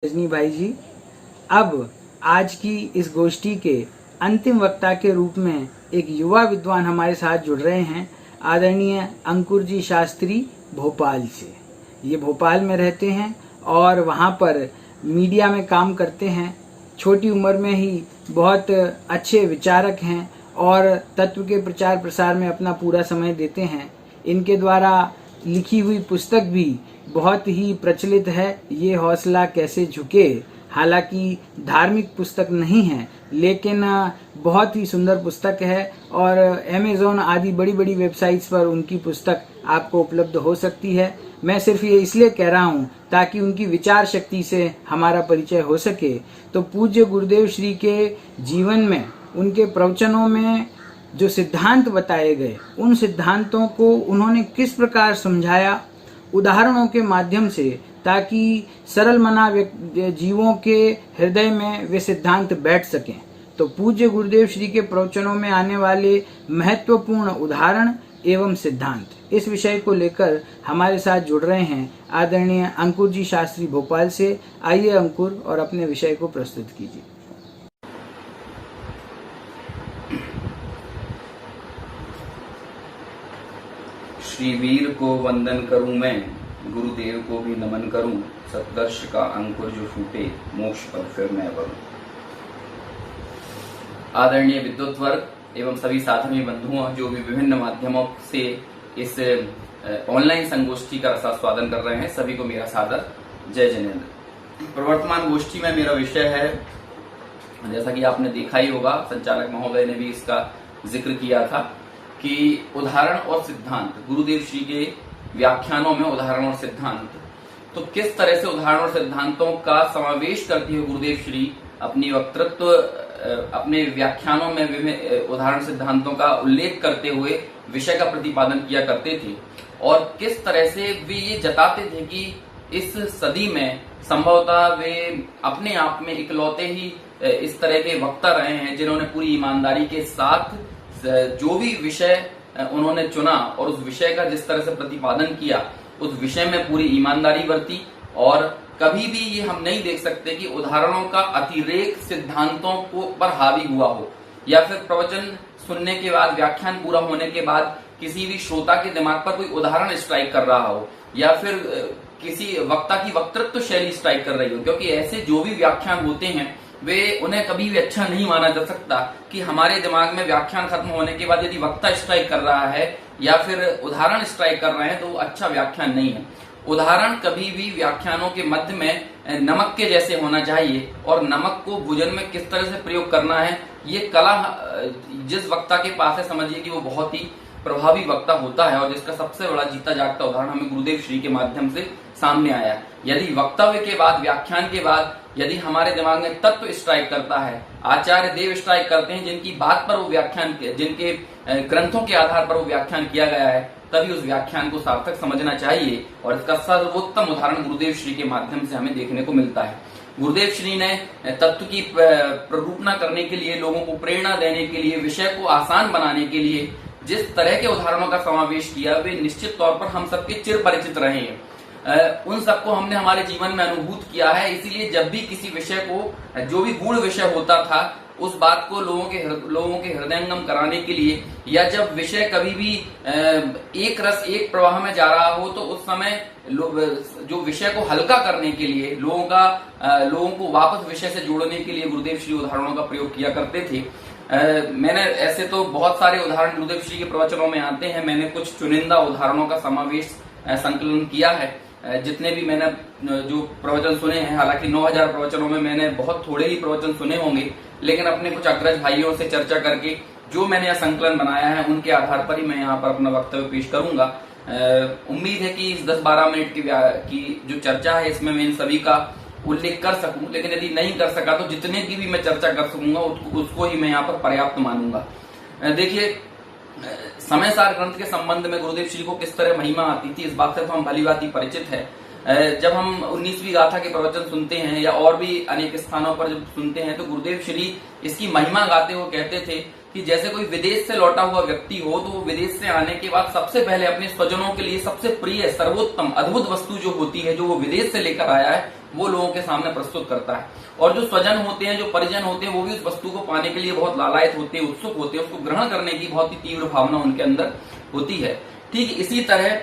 रजनी भाई जी। अब आज की इस गोष्ठी के अंतिम वक्ता के रूप में एक युवा विद्वान हमारे साथ जुड़ रहे हैं, आदरणीय अंकुर जी शास्त्री भोपाल से। ये भोपाल में रहते हैं और वहाँ पर मीडिया में काम करते हैं। छोटी उम्र में ही बहुत अच्छे विचारक हैं और तत्व के प्रचार प्रसार में अपना पूरा समय देते हैं। इनके द्वारा लिखी हुई पुस्तक भी बहुत ही प्रचलित है, ये हौसला कैसे झुके। हालांकि धार्मिक पुस्तक नहीं है, लेकिन बहुत ही सुंदर पुस्तक है और अमेज़ॉन आदि बड़ी बड़ी वेबसाइट्स पर उनकी पुस्तक आपको उपलब्ध हो सकती है। मैं सिर्फ ये इसलिए कह रहा हूँ ताकि उनकी विचार शक्ति से हमारा परिचय हो सके। तो पूज्य गुरुदेव श्री के जीवन में, उनके प्रवचनों में जो सिद्धांत बताए गए, उन सिद्धांतों को उन्होंने किस प्रकार समझाया उदाहरणों के माध्यम से, ताकि सरल मना जीवों के हृदय में वे सिद्धांत बैठ सकें। तो पूज्य गुरुदेव श्री के प्रवचनों में आने वाले महत्वपूर्ण उदाहरण एवं सिद्धांत, इस विषय को लेकर हमारे साथ जुड़ रहे हैं आदरणीय अंकुर जी शास्त्री भोपाल से। आइए अंकुर, और अपने विषय को प्रस्तुत कीजिए। श्री वीर को वंदन करूं मैं, गुरुदेव को भी नमन करूं, सत्दर्श का अंकुर जो फूटे, मोक्ष पर फिर मैं बढ़ूं। आदरणीय विद्वत वर्ग एवं सभी साधवी बंधुओं जो भी विभिन्न माध्यमों से इस ऑनलाइन संगोष्ठी का रसास्वादन कर रहे हैं, सभी को मेरा सादर जय जिनेन्द्र। प्रवर्तमान गोष्ठी में मेरा विषय है, जैसा कि आपने देखा ही होगा, संचालक महोदय ने भी इसका जिक्र किया था कि उदाहरण और सिद्धांत। गुरुदेव श्री के व्याख्यानों में उदाहरण और सिद्धांत, तो किस तरह से उदाहरण और सिद्धांतों का समावेश करती है गुरुदेव श्री अपनी वक्तृत्व, अपने व्याख्यानों में विभिन्न उदाहरण सिद्धांतों का उल्लेख करते हुए विषय का प्रतिपादन किया करते थे, और किस तरह से वे ये जताते थे कि इस सदी में संभवतः वे अपने आप में इकलौते ही इस तरह के वक्ता रहे हैं जिन्होंने पूरी ईमानदारी के साथ जो भी विषय उन्होंने चुना और उस विषय का जिस तरह से प्रतिपादन किया, उस विषय में पूरी ईमानदारी बरती। और कभी भी ये हम नहीं देख सकते कि उदाहरणों का अतिरेक सिद्धांतों को पर हावी हुआ हो, या फिर प्रवचन सुनने के बाद, व्याख्यान पूरा होने के बाद किसी भी श्रोता के दिमाग पर कोई उदाहरण स्ट्राइक कर रहा हो, या फिर किसी वक्ता की वक्तृत्व शैली स्ट्राइक कर रही हो। क्योंकि ऐसे जो भी व्याख्यान होते हैं वे उन्हें कभी भी अच्छा नहीं माना जा सकता कि हमारे दिमाग में व्याख्यान खत्म होने के बाद यदि वक्ता स्ट्राइक कर रहा है या फिर उदाहरण स्ट्राइक कर रहे हैं तो वो अच्छा व्याख्यान नहीं है। उदाहरण कभी भी व्याख्यानों के मध्य में नमक के जैसे होना चाहिए, और नमक को भोजन में किस तरह से प्रयोग करना है, ये कला जिस वक्ता के पास है, समझिए कि वो बहुत ही प्रभावी वक्ता होता है, और जिसका सबसे बड़ा जीता जागता उदाहरण हमें गुरुदेव श्री के माध्यम से सामने आया। यदि वक्तव्य के बाद, व्याख्यान के बाद यदि हमारे दिमाग में तत्व स्ट्राइक करता है, आचार्य देव स्ट्राइक करते हैं, जिनकी बात पर वो व्याख्यान, जिनके ग्रंथों के आधार पर वो व्याख्यान किया गया है, तभी उस व्याख्यान को सार्थक समझना चाहिए। और इसका सर्वोत्तम उदाहरण गुरुदेव श्री के माध्यम से हमें देखने को मिलता है। गुरुदेव श्री ने तत्व की प्ररूपणा करने के लिए, लोगों को प्रेरणा देने के लिए, विषय को आसान बनाने के लिए जिस तरह के उदाहरणों का समावेश किया, वे निश्चित तौर पर हम सबके चिर परिचित रहे हैं। उन सबको हमने हमारे जीवन में अनुभूत किया है। इसीलिए जब भी किसी विषय को, जो भी गूढ़ विषय होता था, उस बात को लोगों के हृदयंगम कराने के लिए, या जब विषय कभी भी एक रस एक प्रवाह में जा रहा हो, तो उस समय जो विषय को हल्का करने के लिए, लोगों को वापस विषय से जोड़ने के लिए गुरुदेव श्री उदाहरणों का प्रयोग किया करते थे। मैंने ऐसे तो बहुत सारे उदाहरण गुरुदेव श्री के प्रवचनों में आते हैं, मैंने कुछ चुनिंदा उदाहरणों का समावेश संकलन किया है। जितने भी मैंने जो प्रवचन सुने हैं, हालांकि 9000 प्रवचनों में मैंने बहुत थोड़े ही प्रवचन सुने होंगे, लेकिन अपने कुछ अग्रज भाइयों से चर्चा करके जो मैंने यह संकलन बनाया है, उनके आधार पर ही मैं यहाँ पर अपना वक्तव्य पेश करूंगा। उम्मीद है कि इस 10-12 मिनट की जो चर्चा है, इसमें मैं इन सभी का उल्लेख कर सकूं, लेकिन यदि नहीं कर सका तो जितने की भी मैं चर्चा कर सकूंगा उसको ही मैं यहाँ पर पर्याप्त मानूंगा। देखिए, समय सार ग्रंथ के संबंध में गुरुदेव श्री को किस तरह महिमा आती थी, इस बात से तो हम भली भांति परिचित है। जब हम 19वीं गाथा के प्रवचन सुनते हैं या और भी अनेक स्थानों पर जब सुनते हैं तो गुरुदेव श्री इसकी महिमा गाते हुए कहते थे कि जैसे कोई विदेश से लौटा हुआ व्यक्ति हो तो वो विदेश से आने के बाद सबसे पहले अपने स्वजनों के लिए सबसे प्रिय, सर्वोत्तम, अद्भुत वस्तु जो होती है, जो वो विदेश से लेकर आया है, वो लोगों के सामने प्रस्तुत करता है। और जो स्वजन होते हैं, जो परिजन होते हैं, वो भी उस वस्तु को पाने के लिए बहुत लालायित होते हैं, उत्सुक होते हैं, उसको ग्रहण करने की बहुत ही तीव्र भावना उनके अंदर होती है। ठीक इसी तरह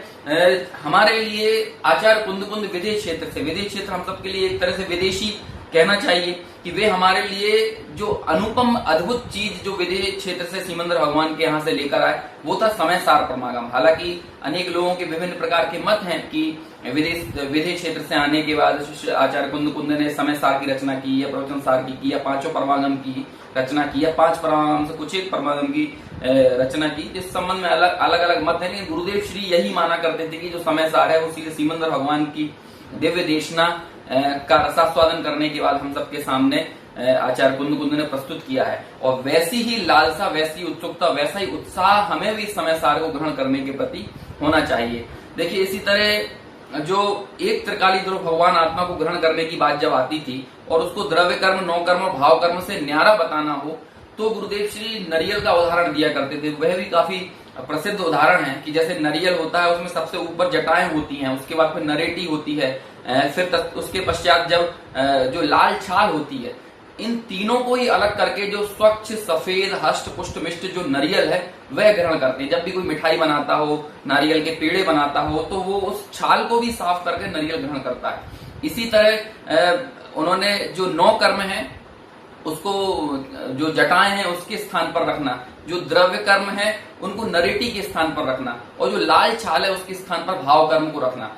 हमारे लिए आचार्य कुंद विदेश क्षेत्र से, विदेश क्षेत्र हम सबके लिए एक तरह से विदेशी कहना चाहिए कि वे हमारे लिए जो अनुपम अद्भुत चीज जो विदेश क्षेत्र से सिमंदर भगवान के यहाँ से लेकर आए वो था समय सार परमागम। हालांकि अनेक लोगों के विभिन्न प्रकार के मत हैं कि विदेश क्षेत्र से आने के बाद आचार्य कुंद ने समय सार की रचना की या प्रवचन सार की या पांचों परमागम की रचना की या 5 परमागम से कुछ एक परमागम की रचना की। इस संबंध में अलग अलग मत है, लेकिन गुरुदेव श्री यही माना करते थे कि जो समय सार है वो सीधे सिमंदर भगवान की दिव्य देशना का रसास्वादन करने के बाद हम सबके सामने आचार्य कुंद ने प्रस्तुत किया है। और वैसी ही लालसा, वैसी उत्सुकता, वैसा ही उत्साह हमें भी समय सार को ग्रहण करने के प्रति होना चाहिए। देखिए इसी तरह जो एक त्रिकाली ध्रुव भगवान आत्मा को ग्रहण करने की बात जब आती थी और उसको द्रव्य कर्म, नौ कर्म और भाव कर्म से न्यारा बताना हो तो गुरुदेव श्री नरियल का उदाहरण दिया करते थे। वह भी काफी प्रसिद्ध उदाहरण है कि जैसे नरियल होता है उसमें सबसे ऊपर जटाएं होती हैं, उसके बाद फिर नरेटी होती है, फिर उसके पश्चात जब जो लाल छाल होती है, इन तीनों को ही अलग करके जो स्वच्छ सफेद हष्ट पुष्ट मिष्ट जो नरियल है वह ग्रहण करते हैं। जब भी कोई मिठाई बनाता हो, नारियल के पेड़े बनाता हो तो वो उस छाल को भी साफ करके नरियल ग्रहण करता है। इसी तरह उन्होंने जो 9 कर्म है उसको जो जटाएं हैं उसके स्थान पर रखना, जो द्रव्य कर्म है उनको नरेटी के स्थान पर रखना और जो लाल छाल है उसके स्थान पर भाव कर्म को रखना।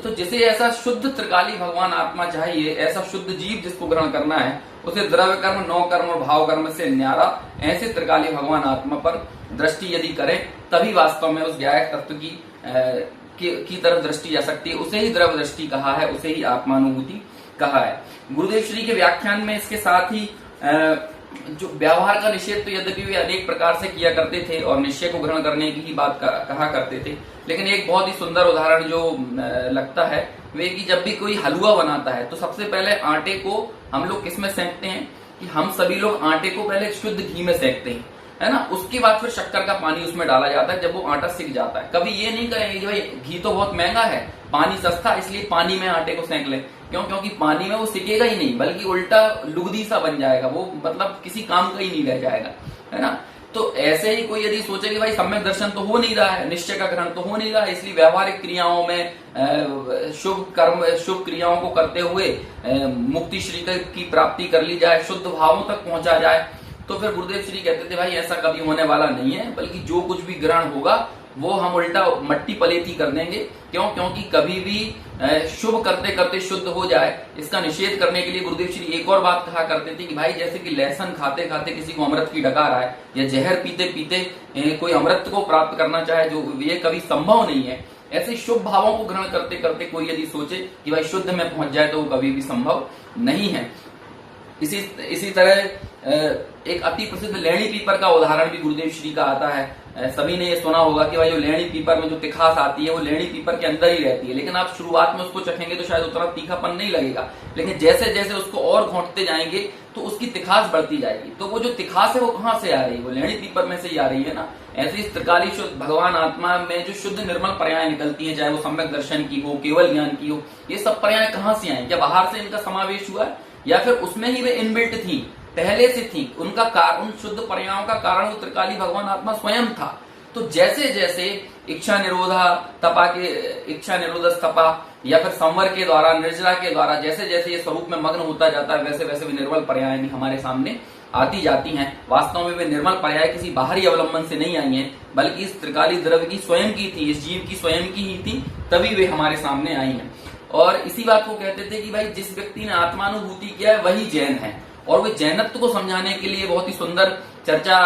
तो जिसे ऐसा शुद्ध त्रिकाली भगवान आत्मा चाहिए, ऐसा शुद्ध जीव जिसको ग्रहण करना है, उसे द्रव्य कर्म, 9 कर्म और भाव कर्म से न्यारा ऐसे त्रिकाली भगवान आत्मा पर दृष्टि यदि करें तभी वास्तव में उस ज्ञायक तत्व की तरफ दृष्टि जा सकती है। उसे ही द्रव्य दृष्टि कहा है, उसे ही आत्मानुभूति कहा है। गुरुदेव श्री के व्याख्यान में इसके साथ ही जो व्यवहार का निषेध तो यद्यपि वे अनेक प्रकार से किया करते थे और निश्चय को ग्रहण करने की ही बात कहा करते थे, लेकिन एक बहुत ही सुंदर उदाहरण जो लगता है वे कि जब भी कोई हलवा बनाता है तो सबसे पहले आटे को हम लोग किसमें सेंकते हैं कि हम सभी लोग आटे को पहले शुद्ध घी में सेंकते हैं, है ना। उसके बाद फिर शक्कर का पानी उसमें डाला जाता है जब वो आटा सिक जाता है। कभी ये नहीं करेंगे कि भाई घी तो बहुत महंगा है, पानी सस्ता, इसलिए पानी में आटे को सेंक ले। क्यों? क्योंकि पानी में वो सिकेगा ही नहीं, बल्कि उल्टा लुगदी सा बन जाएगा, वो मतलब किसी काम का ही नहीं रह जाएगा, है ना। तो ऐसे ही कोई यदि सोचे कि भाई सम्यक दर्शन तो हो नहीं रहा है, निश्चय का ग्रहण तो हो नहीं रहा है, इसलिए व्यावहारिक क्रियाओं में शुभ कर्म, शुभ क्रियाओं को करते हुए मुक्ति श्री की प्राप्ति कर ली जाए, शुद्ध भावों तक पहुंचा जाए, तो फिर गुरुदेव श्री कहते थे भाई ऐसा कभी होने वाला नहीं है, बल्कि जो कुछ भी ग्रहण होगा वो हम उल्टा मट्टी पलेती कर देंगे। क्यों? क्योंकि कभी भी शुभ करते करते शुद्ध हो जाए, इसका निषेध करने के लिए गुरुदेव श्री एक और बात कहा करते थे कि भाई जैसे कि लहसुन खाते खाते किसी को अमृत की डकार आए या जहर पीते पीते कोई अमृत को प्राप्त करना चाहे, जो ये कभी संभव नहीं है, ऐसे शुभ भावों को ग्रहण करते करते कोई यदि सोचे कि भाई शुद्ध में पहुंच जाए तो वो कभी भी संभव नहीं है। इसी तरह एक अति प्रसिद्ध लेणी पीपर का उदाहरण भी गुरुदेव श्री का आता है। सभी ने ये सुना होगा कि भाई जो लेणी पीपर में जो तिखास आती है वो लेणी पीपर के अंदर ही रहती है, लेकिन आप शुरुआत में उसको चखेंगे तो शायद उतना तीखापन नहीं लगेगा, लेकिन जैसे जैसे उसको और घोंटते जाएंगे तो उसकी तिखास बढ़ती जाएगी। तो वो जो तिखास है वो कहाँ से आ रही है? वो लेणी पीपर में से ही आ रही है ना। ऐसे इस त्रिकाली शुद्ध भगवान आत्मा में जो शुद्ध निर्मल पर्याय निकलती है, चाहे वो सम्यक दर्शन की हो, केवल ज्ञान की हो, ये सब पर्याय कहाँ से आए? क्या बाहर से इनका समावेश हुआ है या फिर उसमें ही वे इनबिल्ट थी, पहले से थी? उनका उन शुद्ध पर्यायों का कारण वो त्रिकाली भगवान आत्मा स्वयं था। तो जैसे जैसे इच्छा निरोध तपा या फिर संवर के द्वारा, निर्जरा के द्वारा जैसे जैसे ये स्वरूप में मग्न होता जाता है, वैसे वैसे वे निर्मल पर्याय भी हमारे सामने आती जाती हैं। वास्तव में वे निर्मल पर्याय किसी बाहरी अवलंबन से नहीं आई हैं, बल्कि इस त्रिकाली द्रव्य की स्वयं की थी, इस जीव की स्वयं की ही थी, तभी वे हमारे सामने आई हैं। और इसी बात को कहते थे कि भाई जिस व्यक्ति ने आत्मानुभूति किया है वही जैन है। और वे जैनत्व को समझाने के लिए बहुत ही सुंदर चर्चा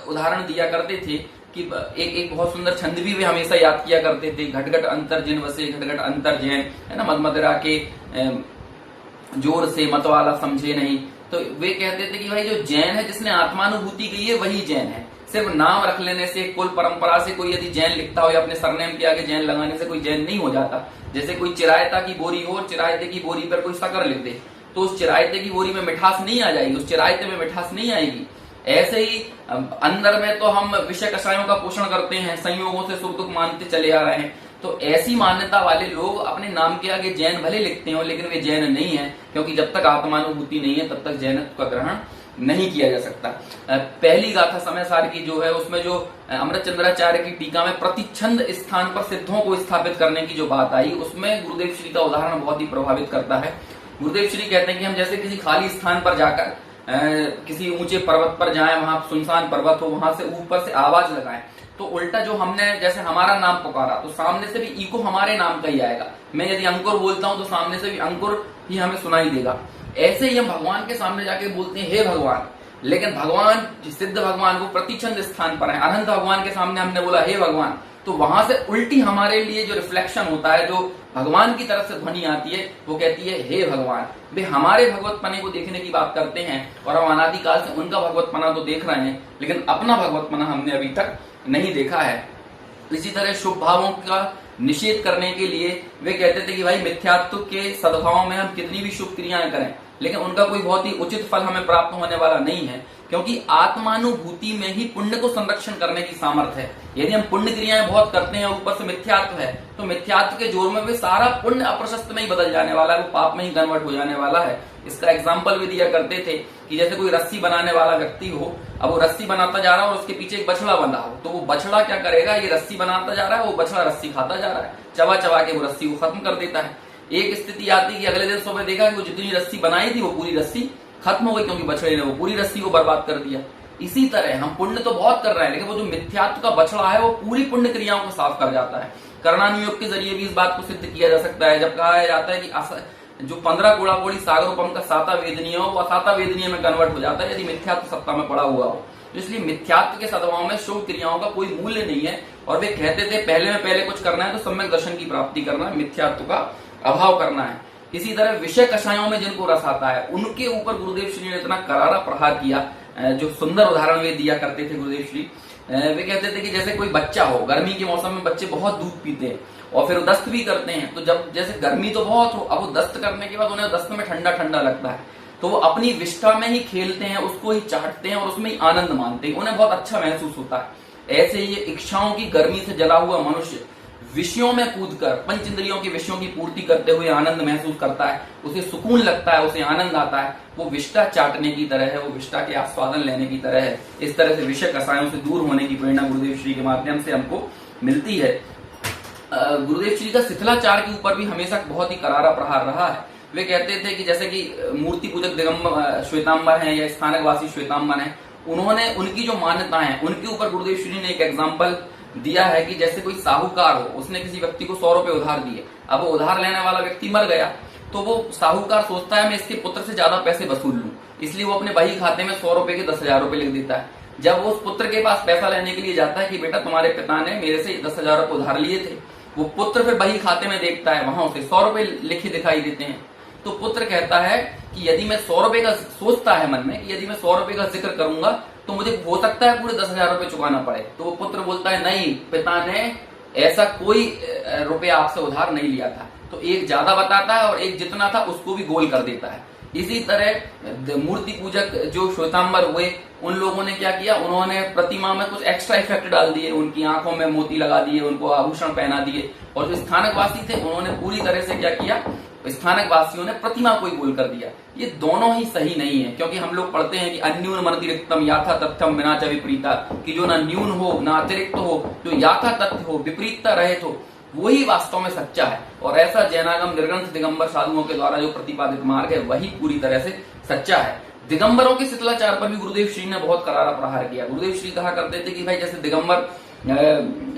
उदाहरण दिया करते थे कि एक बहुत सुंदर छंद भी वे हमेशा याद किया करते थे, घट घट अंतर जैन वसे, घट घट अंतर जैन, है ना। मद मदिरा के जोर से मतवाला समझे नहीं, तो वे कहते थे कि भाई जो जैन है, जिसने आत्मानुभूति की है, वही जैन है। सिर्फ नाम रख लेने से, कुल परंपरा से कोई यदि जैन लिखता हो या अपने सरनेम के आगे जैन लगाने से कोई जैन नहीं हो जाता। जैसे कोई चिरायता की बोरी हो और चिरायते की बोरी पर कोई शक्कर लिख दे, तो उस चिरायते की बोरी में मिठास नहीं आ जाएगी, उस चिरायते में मिठास नहीं आएगी। ऐसे ही अंदर में तो हम विषय कषायों का पोषण करते हैं, संयोगों से सुख दुख मानते चले आ रहे हैं। तो ऐसी मान्यता वाले लोग अपने नाम के आगे जैन भले लिखते हो, लेकिन वे जैन नहीं है, क्योंकि जब तक आत्मानुभूति नहीं है तब तक जैनत्व का ग्रहण नहीं किया जा सकता। पहली गाथा समय सार की जो है, उसमें जो अमृत चंद्राचार्य की टीका में प्रतिछंद स्थान पर सिद्धों को स्थापित करने की जो बात आई, उसमें गुरुदेव श्री का उदाहरण बहुत ही प्रभावित करता है। गुरुदेव श्री कहते हैं कि हम जैसे किसी खाली स्थान पर जाकर किसी ऊंचे पर्वत पर जाएं, वहां सुनसान पर्वत हो, वहां से ऊपर से आवाज लगाएं, तो उल्टा जो हमने जैसे हमारा नाम पुकारा तो सामने से भी इको हमारे नाम का ही आएगा। मैं यदि अंकुर बोलता हूं तो सामने से भी अंकुर ही हमें सुनाई देगा। ऐसे ही हम भगवान के सामने जाके बोलते हैं हे भगवान, लेकिन भगवान सिद्ध भगवान वो प्रतिछंद स्थान पर है। अनंत भगवान के सामने हमने बोला हे भगवान, तो वहां से उल्टी हमारे लिए जो रिफ्लेक्शन होता है, जो भगवान की तरफ से ध्वनि आती है, वो कहती है हे भगवान। वे हमारे भगवतपने को देखने की बात करते हैं और हम अनादिकाल से उनका भगवतपना तो देख रहे हैं, लेकिन अपना भगवतपना हमने अभी तक नहीं देखा है। इसी तरह शुभ भावों का निषेध करने के लिए वे कहते थे कि भाई मिथ्यात्व के सद्भाव में हम कितनी भी शुभ क्रियाएं करें, लेकिन उनका कोई बहुत ही उचित फल हमें प्राप्त होने वाला नहीं है, क्योंकि आत्मानुभूति में ही पुण्य को संरक्षण करने की सामर्थ्य है। यदि हम पुण्य क्रियाएं बहुत करते हैं, ऊपर से मिथ्यात्व है, तो मिथ्यात्व के जोर में भी सारा पुण्य अप्रशस्त में ही बदल जाने वाला है, वो पाप में ही कन्वर्ट हो जाने वाला है। इसका एग्जाम्पल भी दिया करते थे कि जैसे कोई रस्सी बनाने वाला व्यक्ति हो, अब वो रस्सी बनाता जा रहा है और उसके पीछे एक बछड़ा बंधा हो, तो वो बछड़ा क्या करेगा, ये रस्सी बनाता जा रहा है, वो बछड़ा रस्सी खाता जा रहा है, चबा चबा के वो रस्सी को खत्म कर देता है। एक स्थिति आती कि अगले दिन सुबह देखा कि वो जितनी रस्सी बनाई थी वो पूरी रस्सी खत्म हो गई, क्योंकि बछड़े ने वो पूरी रस्सी को बर्बाद कर दिया। इसी तरह हम पुण्य तो बहुत कर रहे हैं, लेकिन वो जो मिथ्यात्व का बछड़ा है वो पूरी पुण्य क्रियाओं को साफ कर जाता है। कर्णानुयोग के जरिए भी इस बात को सिद्ध किया जा सकता है, जब कहा जाता है कि जो 15 गुणा गोड़ी सागरोपम का साता वेदनीय हो, वो असाता वेदनीय में कन्वर्ट हो जाता है यदि मिथ्यात्व सत्ता में पड़ा हुआ हो। इसलिए मिथ्यात्व के सद्भाव में शुभ क्रियाओं का कोई मूल्य नहीं है। और वे कहते थे पहले में पहले कुछ करना है तो सम्यक दर्शन की प्राप्ति करना है, मिथ्यात्व का अभाव करना है। इसी तरह विषय कषायों में जिनको रस आता है, उनके ऊपर गुरुदेव श्री ने इतना करारा प्रहार किया। जो सुंदर उदाहरण वे दिया करते थे गुरुदेव श्री, वे कहते थे कि जैसे कोई बच्चा हो, गर्मी के मौसम में बच्चे बहुत दूध पीते हैं और फिर दस्त भी करते हैं, तो जब जैसे गर्मी तो बहुत हो, अब वो दस्त करने के बाद उन्हें दस्त में ठंडा ठंडा लगता है, तो वो अपनी विष्ठा में ही खेलते हैं, उसको ही चाटते हैं और उसमें ही आनंद मानते हैं, उन्हें बहुत अच्छा महसूस होता है। ऐसे ही इच्छाओं की गर्मी से जला हुआ मनुष्य विषयों में कूदकर पंच इंद्रियों के विषयों की पूर्ति करते हुए आनंद महसूस करता है, उसे सुकून लगता है, उसे आनंद आता है। वो विष्ठा चाटने की तरह है, वो विष्ठा के आस्वादन लेने की तरह है। इस तरह से विषय कषायों से दूर होने की प्रेरणा गुरुदेव श्री के माध्यम से हमको मिलती है। गुरुदेव श्री का शिथिलाचार के ऊपर भी हमेशा बहुत ही करारा प्रहार रहा है। वे कहते थे कि जैसे कि मूर्ति पूजक दिगंबर श्वेतांबर हैं या स्थानकवासी श्वेतांबर हैं, उन्होंने उनकी जो मान्यताएं हैं उनके ऊपर गुरुदेव श्री ने एक एग्जाम्पल दिया है कि जैसे कोई साहूकार हो, उसने किसी व्यक्ति को 100 रुपए उधार दिए, अब वो उधार लेने वाला व्यक्ति मर गया, तो वो साहूकार सोचता है मैं इसके पुत्र से ज्यादा पैसे वसूल लूं, इसलिए वो अपने बही खाते में 100 रुपए के 10,000 रुपए लिख देता है। जब वो उस पुत्र के पास पैसा लेने के लिए जाता है कि बेटा तुम्हारे पिता ने मेरे से 10,000 रुपए उधार लिए थे, वो पुत्र फिर बही खाते में देखता है, वहां उसे 100 रुपए लिखे दिखाई देते हैं। तो पुत्र कहता है कि यदि मैं 100 रुपए का, सोचता है मन में कि यदि मैं 100 रुपए का जिक्र करूंगा तो मुझे हो सकता है पूरे 10,000 रुपए चुकाना पड़े। तो वो पुत्र बोलता है नहीं, पिता ने ऐसा कोई रुपया आपसे उधार नहीं लिया था। तो एक ज्यादा बताता है और एक जितना था उसको भी गोल कर देता है। इसी तरह मूर्ति पूजक जो श्वेतांबर हुए, उन लोगों ने क्या किया, उन्होंने प्रतिमा में कुछ एक्स्ट्रा इफेक्ट डाल दिए, उनकी आंखों में मोती लगा दिए, उनको आभूषण पहना दिए। और जो स्थानकवासी थे उन्होंने पूरी तरह से क्या किया, स्थानक वासियों ने प्रतिमा को ही गोल कर दिया। ये दोनों ही सही नहीं है, क्योंकि हम लोग पढ़ते हैं कि अन्यून मनतिरिक्तम याथा तथ्यम विना च विपरीता, कि जो ना न्यून हो ना अतिरिक्त हो, जो याथा तथ्य हो, विपरीतता रहित हो, वही वास्तव में सच्चा है। और ऐसा जैनागम निर्ग्रंथ दिगंबर साधुओं के द्वारा जो प्रतिपादित मार्ग है वही पूरी तरह से सच्चा है। दिगंबरों के शिथिलाचार पर भी गुरुदेव श्री ने बहुत करारा प्रहार किया। गुरुदेव श्री कहा करते थे कि भाई जैसे दिगंबर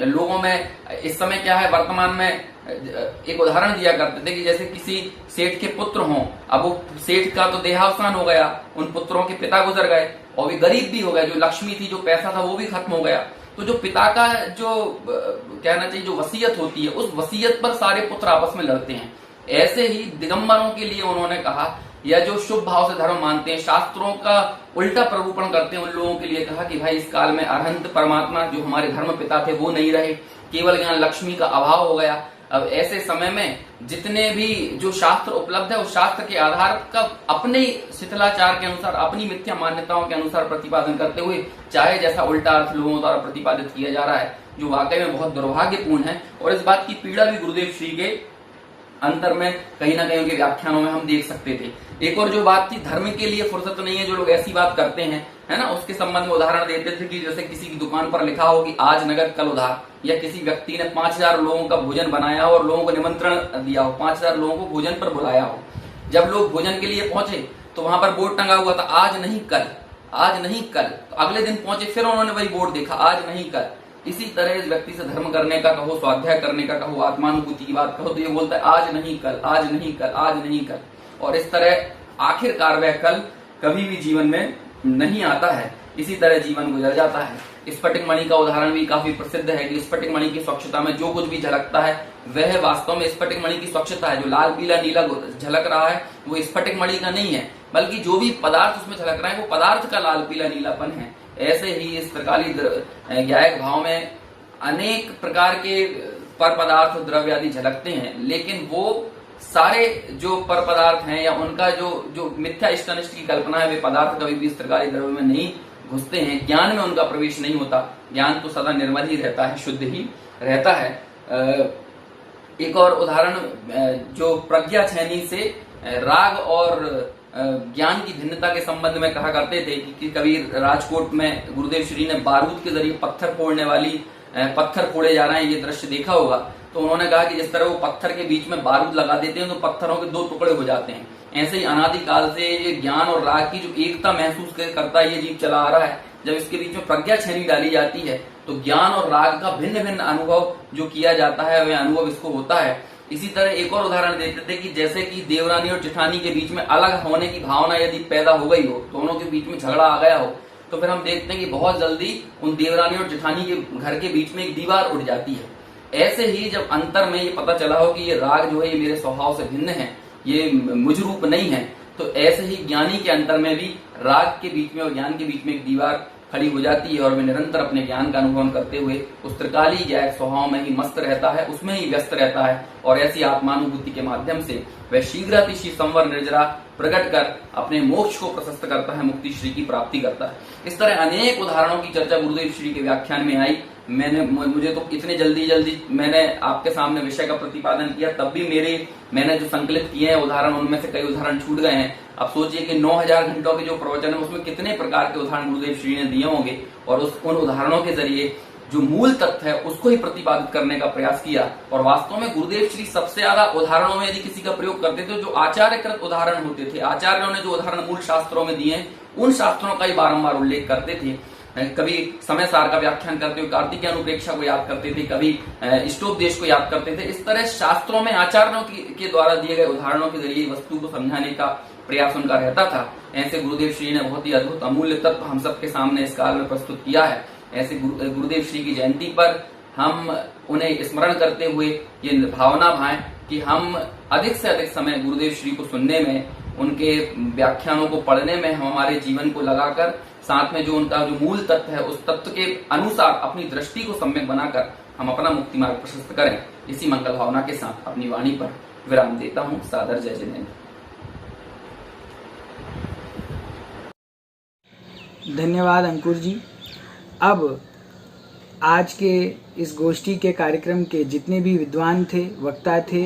लोगों में इस समय क्या है, वर्तमान में एक उदाहरण दिया करते थे कि जैसे किसी सेठ के पुत्र हों, अब वो सेठ का तो देहावसान हो गया, उन पुत्रों के पिता गुजर गए और वे गरीब भी हो गए, जो लक्ष्मी थी, जो पैसा था वो भी खत्म हो गया। तो जो पिता का जो कहना चाहिए जो वसीयत होती है, उस वसीयत पर सारे पुत्र आपस में लड़ते हैं। ऐसे ही दिगंबरों के लिए उन्होंने कहा या जो शुभ भाव से धर्म मानते हैं, शास्त्रों का उल्टा प्ररूपण करते हैं, उन लोगों के लिए कहा कि भाई इस काल में अरहंत परमात्मा जो हमारे धर्म पिता थे वो नहीं रहे, केवल यहाँ लक्ष्मी का अभाव हो गया। अब ऐसे समय में जितने भी जो शास्त्र उपलब्ध है उस शास्त्र के आधार का अपने शिथिलाचार के अनुसार, अपनी मिथ्या मान्यताओं के अनुसार प्रतिपादन करते हुए चाहे जैसा उल्टा अर्थ लोगों द्वारा प्रतिपादित किया जा रहा है, जो वाकई में बहुत दुर्भाग्यपूर्ण है। और इस बात की पीड़ा भी गुरुदेव श्री के अंतर में कहीं ना कहीं उनके व्याख्यानों में हम देख सकते थे। एक और जो बात थी, धर्म के लिए फुर्सत नहीं है जो लोग ऐसी बात करते हैं, है ना, उसके संबंध में उदाहरण देते थे कि जैसे किसी की दुकान पर लिखा हो कि आज नगद कल उधार, या किसी व्यक्ति ने 5000 लोगों का भोजन बनाया हो और लोगों को निमंत्रण दिया हो, 5000 लोगों को भोजन पर बुलाया हो। जब लोग भोजन के लिए पहुंचे तो वहां पर बोर्ड टंगा हुआ था आज नहीं कल, आज नहीं कल। तो अगले दिन पहुंचे, फिर उन्होंने वही बोर्ड देखा, आज नहीं कल। इसी तरह इस व्यक्ति से धर्म करने का कहो, स्वाध्याय करने का कहो, आत्मानुभूति की बात कहो तो ये बोलता है आज नहीं कल, आज नहीं कल, आज नहीं कल। और इस तरह आखिरकार वह कल कभी भी जीवन में नहीं आता है, इसी तरह जीवन गुजर जाता है। स्फटिक मणि का उदाहरण भी काफी प्रसिद्ध है कि स्फटिक मणि की स्वच्छता में जो कुछ भी झलकता है वह वास्तव में स्फटिक मणि की स्वच्छता है। जो लाल पीला नीला झलक रहा है वो स्फटिक मणि का नहीं है, बल्कि जो भी पदार्थ उसमें झलक रहा है वो पदार्थ का लाल पीला नीलापन है। ऐसे ही इस त्रिकाली ज्ञायक भाव में अनेक प्रकार के पर पदार्थ द्रव्य आदि झलकते हैं, लेकिन वो सारे जो पर पदार्थ हैं या उनका जो मिथ्या इष्ट अनिष्ट की कल्पना है वे पदार्थ कभी भी इस त्रिकाली द्रव्य में नहीं घुसते हैं, ज्ञान में उनका प्रवेश नहीं होता। ज्ञान तो सदा निर्मल ही रहता है, शुद्ध ही रहता है। एक और उदाहरण जो प्रज्ञा छेनी से राग और ज्ञान की भिन्नता के संबंध में कहा करते थे कि कभी राजकोट में गुरुदेव श्री ने बारूद के जरिए पत्थर फोड़ने वाली पत्थर फोड़े जा रहे हैं ये दृश्य देखा होगा, तो उन्होंने कहा कि जिस तरह वो पत्थर के बीच में बारूद लगा देते हैं तो पत्थरों के 2 टुकड़े हो जाते हैं, ऐसे ही अनादिकाल से ये ज्ञान और राग की जो एकता महसूस करता है ये जीव चला आ रहा है। जब इसके बीच में प्रज्ञा छेनी डाली जाती है तो ज्ञान और राग का भिन्न भिन्न अनुभव जो किया जाता है वह अनुभव इसको होता है। इसी तरह एक और उदाहरण देते थे कि जैसे कि देवरानी और जेठानी के बीच में अलग होने की भावना यदि पैदा हो गई हो, दोनों के बीच में झगड़ा आ गया हो, तो फिर हम देखते हैं कि बहुत जल्दी उन देवरानी और जेठानी के घर के बीच में एक दीवार उठ जाती है। ऐसे ही जब अंतर में ये पता चला हो कि ये राग जो है ये मेरे स्वभाव से भिन्न है, ये मुझ रूप नहीं है, तो ऐसे ही ज्ञानी के अंतर में भी राग के बीच में और ज्ञान के बीच में एक दीवार खड़ी हो जाती है और वह निरंतर अपने ज्ञान का अनुभव करते हुए उस त्रिकाली ज्ञायक स्वभाव में ही मस्त रहता है, उसमें ही व्यस्त रहता है। और ऐसी आत्मानुभूति के माध्यम से वह शीघ्रातिशी संवर निर्जरा प्रकट कर अपने मोक्ष को प्रशस्त करता है, मुक्ति श्री की प्राप्ति करता है। इस तरह अनेक उदाहरणों की चर्चा गुरुदेव श्री के व्याख्यान में आई। मुझे तो इतने जल्दी मैंने आपके सामने विषय का प्रतिपादन किया, तब भी मैंने जो संकलित किए हैं उदाहरण, उनमें से कई उदाहरण छूट गए हैं। अब सोचिए कि 9000 घंटों के जो प्रवचन है उसमें कितने प्रकार के उदाहरण गुरुदेव श्री ने दिए होंगे, और उन उदाहरणों के जरिए जो मूल तथ्य है उसको ही प्रतिपादित करने का प्रयास किया। और वास्तव में गुरुदेव श्री सबसे ज्यादा उदाहरणों में यदि किसी का प्रयोग करते थे जो आचार्यकृत उदाहरण होते थे, आचार्यों ने जो उदाहरण मूल शास्त्रों में दिए उन शास्त्रों का ही बारंबार उल्लेख करते थे। कभी समय सार का व्याख्यान करते हुए कार्तिक अनुप्रेक्षा को याद करते थे, कभी इष्टोपदेश को याद करते थे। इस तरह शास्त्रों में आचार्यों के द्वारा दिए गए उदाहरणों के जरिए वस्तु को समझाने का प्रयास उनका रहता था। ऐसे गुरुदेव श्री ने बहुत ही अद्भुत अमूल्य तत्व हम सबके सामने इस काल में प्रस्तुत किया है। ऐसे गुरुदेव श्री की जयंती पर हम उन्हें स्मरण करते हुए ये भावना भाएं कि हम अधिक से अधिक समय गुरुदेव श्री को सुनने में, उनके व्याख्यानों को पढ़ने में हम हमारे जीवन को लगाकर, साथ में जो उनका जो मूल तत्व है उस तत्व के अनुसार अपनी दृष्टि को सम्यक बनाकर हम अपना मुक्ति मार्ग प्रशस्त करें। इसी मंगल भावना के साथ अपनी वाणी पर विराम देता हूँ। सादर जय जिनेन्द्र। धन्यवाद अंकुर जी। अब आज के इस गोष्ठी के कार्यक्रम के जितने भी विद्वान थे, वक्ता थे,